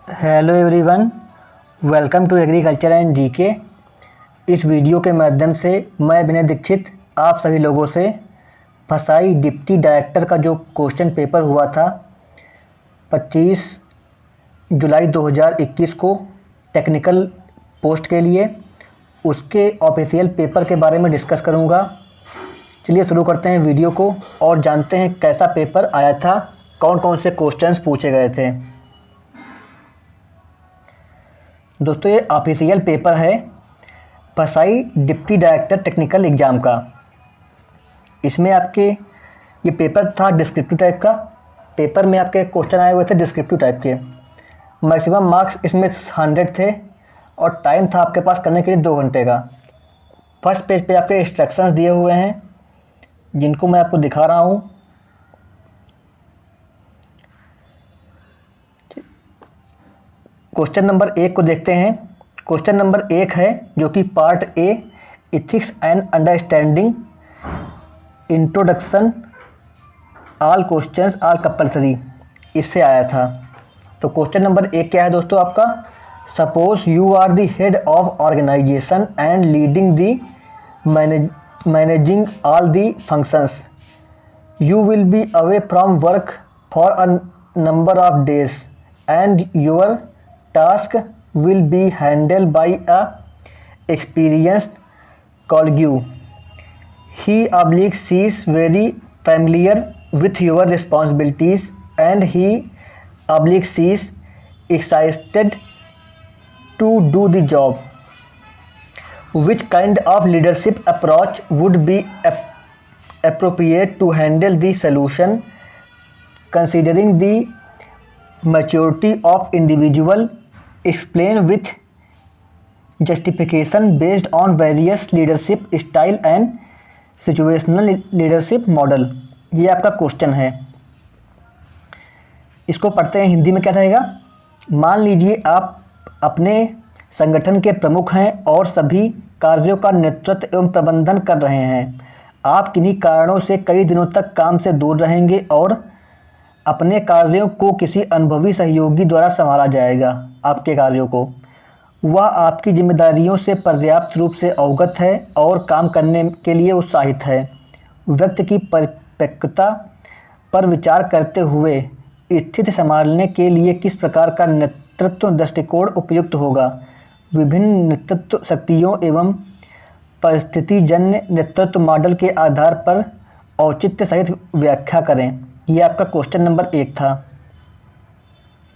Hello everyone, welcome to agriculture and GK. इस video के माध्यम से मैं विनय दीक्षित आप सभी लोगों से फसाई डिप्टी डायरेक्टर का जो क्वेश्चन पेपर हुआ था 25 जुलाई 2021 को टेक्निकल पोस्ट के लिए, उसके ऑफिशियल पेपर के बारे में डिस्कस करूंगा। चलिए शुरू करते हैं वीडियो को और जानते हैं कैसा पेपर आया था, कौन कौन से क्वेश्चंस पूछे गए थे। दोस्तों, ये ऑफिशियल पेपर है फसाई डिप्टी डायरेक्टर टेक्निकल एग्ज़ाम का। इसमें आपके ये पेपर था डिस्क्रिप्टिव टाइप का। पेपर में आपके क्वेश्चन आए हुए थे डिस्क्रिप्टिव टाइप के। मैक्सिमम मार्क्स इसमें 100 थे और टाइम था आपके पास करने के लिए 2 घंटे का। फर्स्ट पेज पे आपके इंस्ट्रक्शंस दिए हुए हैं जिनको मैं आपको दिखा रहा हूँ। क्वेश्चन नंबर 1 को देखते हैं। क्वेश्चन नंबर 1 है जो कि part A, ethics and understanding introduction, all questions are compulsory, इससे आया था। तो क्वेश्चन नंबर 1 क्या है दोस्तों आपका? Suppose you are the head of organization and leading the managing all the functions. You will be away from work for a number of days and your task will be handled by a experienced colleague. She is very familiar with your responsibilities and she is excited to do the job. Which kind of leadership approach would be appropriate to handle the solution considering the maturity of individual? Explain with justification based on various leadership style and situational leadership model। ये आपका question है। इसको पढ़ते हैं हिंदी में क्या रहेगा। मान लीजिए आप अपने संगठन के प्रमुख हैं और सभी कार्यों का नेतृत्व एवं प्रबंधन कर रहे हैं। आप किन्हीं कारणों से कई दिनों तक काम से दूर रहेंगे और अपने कार्यों को किसी अनुभवी सहयोगी द्वारा संभाला जाएगा। आपके कार्यों को वह आपकी जिम्मेदारियों से पर्याप्त रूप से अवगत है और काम करने के लिए उत्साहित है। व्यक्ति की परिपक्वता पर विचार करते हुए स्थिति संभालने के लिए किस प्रकार का नेतृत्व दृष्टिकोण उपयुक्त होगा? विभिन्न नेतृत्व शक्तियों एवं परिस्थितिजन्य नेतृत्व मॉडल के आधार पर औचित्य सहित व्याख्या करें। ये आपका क्वेश्चन नंबर 1 था।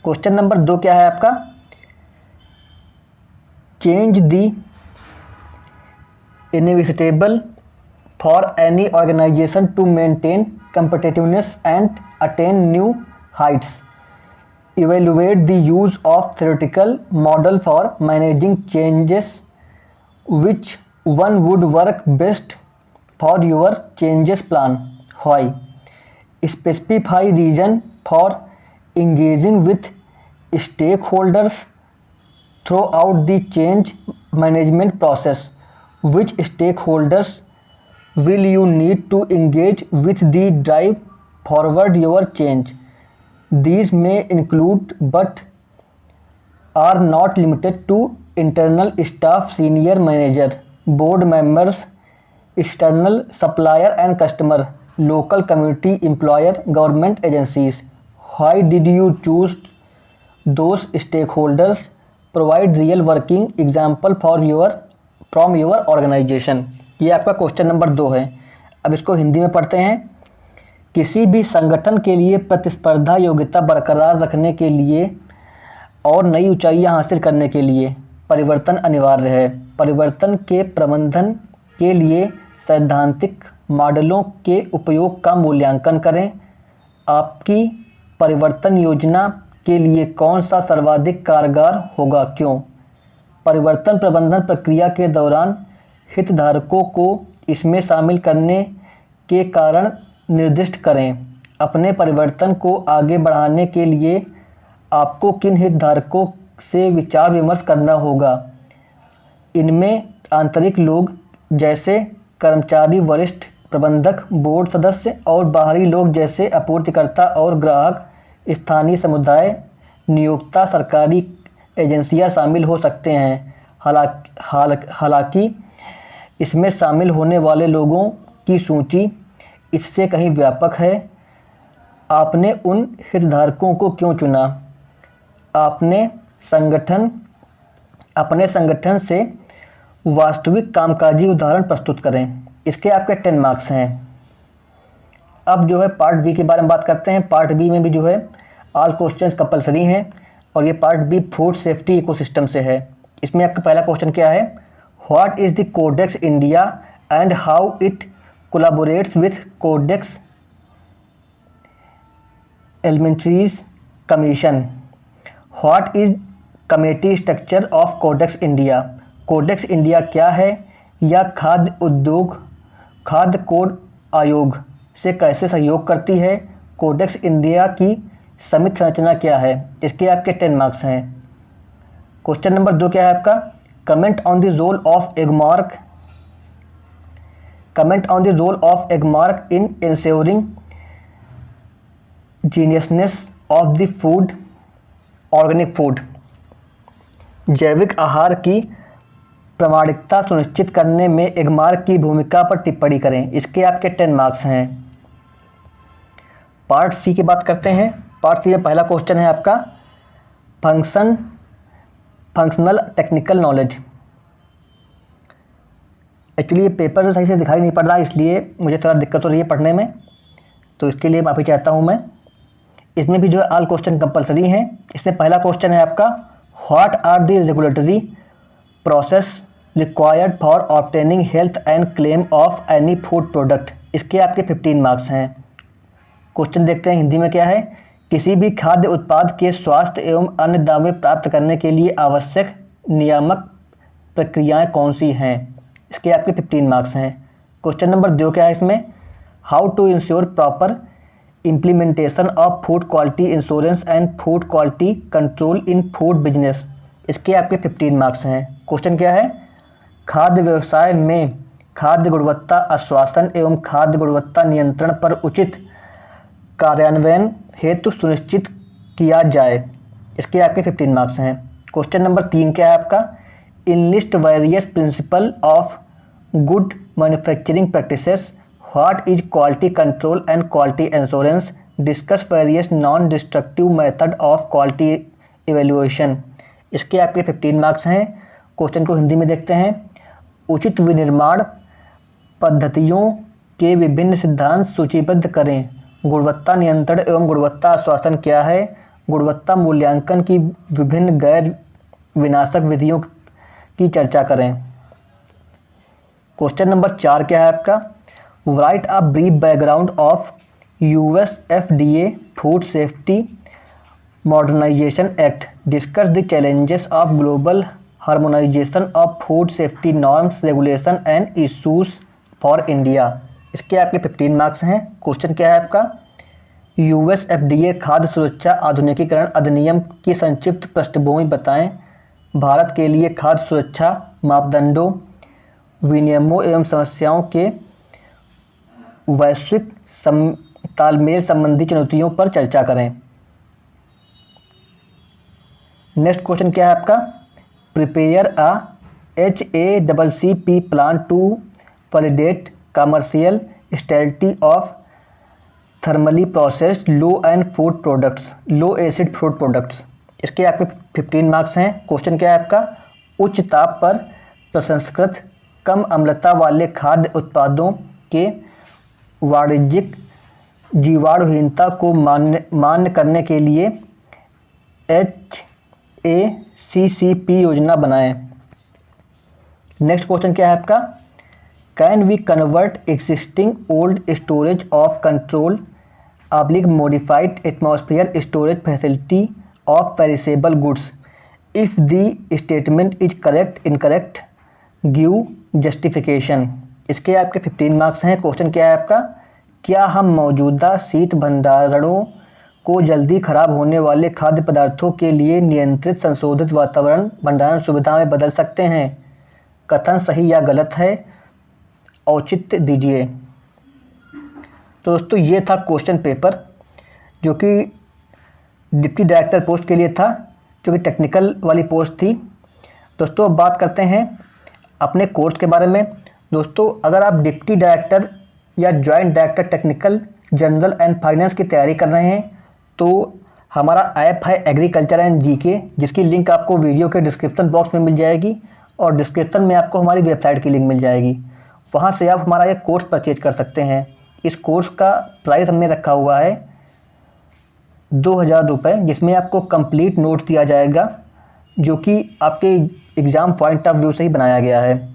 क्वेश्चन नंबर 2 क्या है आपका? Change the inevitable for any organization to maintain competitiveness and attain new heights. Evaluate the use of theoretical model for managing changes. Which one would work best for your changes plan? Why? Specify reason for engaging with stakeholders throughout the change management process. Which stakeholders will you need to engage with the drive forward your change? These may include but are not limited to internal staff, senior manager, board members, external supplier and customer, local community, employer, government agencies. Why did you choose those stakeholders? Provide real working example from your organization. ये आपका question number 2 है। अब इसको हिंदी में पढ़ते हैं। किसी भी संगठन के लिए प्रतिस्पर्धा योग्यता बरकरार रखने के लिए और नई ऊंचाइयां हासिल करने के लिए परिवर्तन अनिवार्य है। परिवर्तन के प्रबंधन के लिए सैद्धांतिक मॉडलों के उपयोग का मूल्यांकन करें। आपकी परिवर्तन योजना के लिए कौन सा सर्वाधिक कारगर होगा, क्यों? परिवर्तन प्रबंधन प्रक्रिया के दौरान हितधारकों को इसमें शामिल करने के कारण निर्दिष्ट करें। अपने परिवर्तन को आगे बढ़ाने के लिए आपको किन हितधारकों से विचार विमर्श करना होगा? इनमें आंतरिक लोग जैसे कर्मचारी, वरिष्ठ प्रबंधक, बोर्ड सदस्य और बाहरी लोग जैसे आपूर्तिकर्ता और ग्राहक, स्थानीय समुदाय, नियोक्ता सरकारी एजेंसियां शामिल हो सकते हैं। हालांकि इसमें शामिल होने वाले लोगों की सूची इससे कहीं व्यापक है। आपने उन हितधारकों को क्यों चुना? अपने संगठन से वास्तविक कामकाजी उदाहरण प्रस्तुत करें। इसके आपके 10 मार्क्स हैं। अब जो है पार्ट बी के बारे में बात करते हैं। पार्ट बी में भी जो है ऑल क्वेश्चंस कंपलसरी हैं और ये part B food safety ecosystem से है। इसमें आपका पहला क्वेश्चन क्या है? What is the Codex India and how it collaborates with Codex Alimentarius commission. What is committee structure of Codex India. Codex India क्या है या खाद्य कोड आयोग से कैसे सहयोग करती है। कोडेक्स इंडिया की समिति संरचना क्या है। इसके आपके 10 मार्क्स हैं। क्वेश्चन नंबर 2 क्या है आपका? Comment on the role of Agmark in ensuring genuineness of the food organic food. जैविक आहार की प्रामाणिकता सुनिश्चित करने में एगमार्क की भूमिका पर टिप्पणी करें। इसके आपके 10 मार्क्स हैं। पार्ट सी की बात करते हैं। पार्ट सी में पहला क्वेश्चन है आपका फंक्शनल टेक्निकल नॉलेज। एक्चुअली ये पेपर सही से दिखाई नहीं पड़ रहा, इसलिए मुझे थोड़ा दिक्कत हो रही है पढ़ने में, तो इसके लिए माफ़ी चाहता हूँ मैं। इसमें भी जो है ऑल क्वेश्चन कंपलसरी हैं। इसमें पहला क्वेश्चन है आपका what are the regulatory process required for obtaining health and claim of any food product. इसके आपके 15 मार्क्स हैं। क्वेश्चन देखते हैं हिंदी में क्या है। किसी भी खाद्य उत्पाद के स्वास्थ्य एवं अन्य दावे प्राप्त करने के लिए आवश्यक नियामक प्रक्रियाएं कौन सी हैं। इसके आपके 15 मार्क्स हैं। क्वेश्चन नंबर 2 क्या है इसमें? How to ensure proper implementation of food quality insurance and food quality control in food business. इसके आपके 15 मार्क्स हैं। क्वेश्चन क्या है? खाद्य व्यवसाय में खाद्य गुणवत्ता आश्वासन एवं खाद्य गुणवत्ता नियंत्रण पर उचित कार्यान्वयन हेतु सुनिश्चित किया जाए। इसके आपके 15 मार्क्स हैं। क्वेश्चन नंबर 3 क्या है आपका? Enlist various principle of good manufacturing practices. What is quality control and quality insurance. Discuss various non destructive method of quality evaluation. इसके आपके 15 मार्क्स हैं। क्वेश्चन को हिंदी में देखते हैं। उचित विनिर्माण पद्धतियों के विभिन्न सिद्धांत सूचीबद्ध करें। गुणवत्ता नियंत्रण एवं गुणवत्ता आश्वासन क्या है। गुणवत्ता मूल्यांकन की विभिन्न गैर विनाशक विधियों की चर्चा करें। क्वेश्चन नंबर 4 क्या है आपका? Write a brief background of US FDA food safety modernization act. Discuss the challenges of global harmonization of food safety norms regulation and issues for India. इसके आपके 15 मार्क्स हैं। क्वेश्चन क्या है आपका? US FDA खाद्य सुरक्षा आधुनिकीकरण अधिनियम की संक्षिप्त पृष्ठभूमि बताएं। भारत के लिए खाद्य सुरक्षा मापदंडों, विनियमों एवं समस्याओं के वैश्विक तालमेल संबंधी चुनौतियों पर चर्चा करें। नेक्स्ट क्वेश्चन क्या है आपका? Prepare a HACCP plan to validate commercial stability of thermally processed low acid food products. इसके आपके 15 मार्क्स हैं। क्वेश्चन क्या है आपका? उच्च ताप पर प्रसंस्कृत कम अम्लता वाले खाद्य उत्पादों के वाणिज्यिक जीवाणुहीनता को मान्य करने के लिए HACCP योजना बनाएं। नेक्स्ट क्वेश्चन क्या है आपका? Can we convert existing old storage of control modified atmosphere storage facility of perishable goods if the statement is correct incorrect give justification. इसके आपके 15 मार्क्स हैं। क्वेश्चन क्या है आपका? क्या हम मौजूदा शीत भंडारणों को जल्दी खराब होने वाले खाद्य पदार्थों के लिए नियंत्रित संशोधित वातावरण भंडारण सुविधा में बदल सकते हैं? कथन सही या गलत है? औचित्य दीजिए। तो दोस्तों ये था क्वेश्चन पेपर जो कि डिप्टी डायरेक्टर पोस्ट के लिए था, जो कि टेक्निकल वाली पोस्ट थी। दोस्तों अब बात करते हैं अपने कोर्स के बारे में। दोस्तों अगर आप डिप्टी डायरेक्टर या joint director technical general and finance की तैयारी कर रहे हैं तो हमारा ऐप है एग्रीकल्चर एंड जीके, जिसकी लिंक आपको वीडियो के डिस्क्रिप्शन बॉक्स में मिल जाएगी और डिस्क्रिप्शन में आपको हमारी वेबसाइट की लिंक मिल जाएगी। वहाँ से आप हमारा ये कोर्स परचेज कर सकते हैं। इस कोर्स का प्राइस हमने रखा हुआ है 2000 रुपये, जिसमें आपको कंप्लीट नोट दिया जाएगा जो कि आपके एग्ज़ाम पॉइंट ऑफ व्यू से ही बनाया गया है।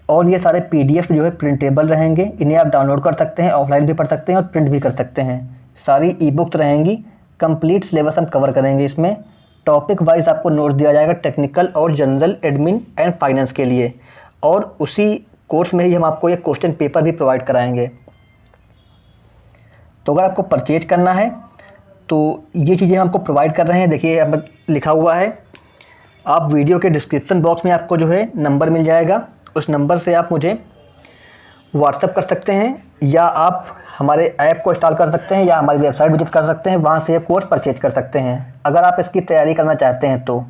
और ये सारे PDF जो है प्रिंटेबल रहेंगे, इन्हें आप डाउनलोड कर सकते हैं, ऑफलाइन भी पढ़ सकते हैं और प्रिंट भी कर सकते हैं। सारी ई-बुक्स रहेंगी, कंप्लीट सिलेबस हम कवर करेंगे इसमें। टॉपिक वाइज आपको नोट दिया जाएगा टेक्निकल और जनरल, एडमिन एंड फाइनेंस के लिए, और उसी कोर्स में ही हम आपको ये क्वेश्चन पेपर भी प्रोवाइड कराएंगे। तो अगर आपको परचेज करना है तो ये चीज़ें हम आपको प्रोवाइड कर रहे हैं। देखिए यहाँ पर लिखा हुआ है, आप वीडियो के डिस्क्रिप्शन बॉक्स में आपको जो है नंबर मिल जाएगा, उस नंबर से आप मुझे व्हाट्सअप कर सकते हैं या आप हमारे ऐप को इंस्टॉल कर सकते हैं या हमारी वेबसाइट विजिट कर सकते हैं, वहाँ से ये कोर्स परचेज कर सकते हैं अगर आप इसकी तैयारी करना चाहते हैं तो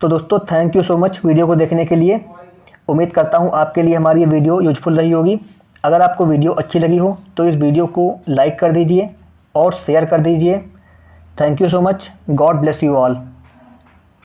दोस्तों thank you so much video को देखने के लिए। उम्मीद करता हूँ आपके लिए हमारी ये वीडियो यूजफुल रही होगी। अगर आपको वीडियो अच्छी लगी हो तो इस वीडियो को लाइक कर दीजिए और शेयर कर दीजिए। Thank you so much. God bless you all.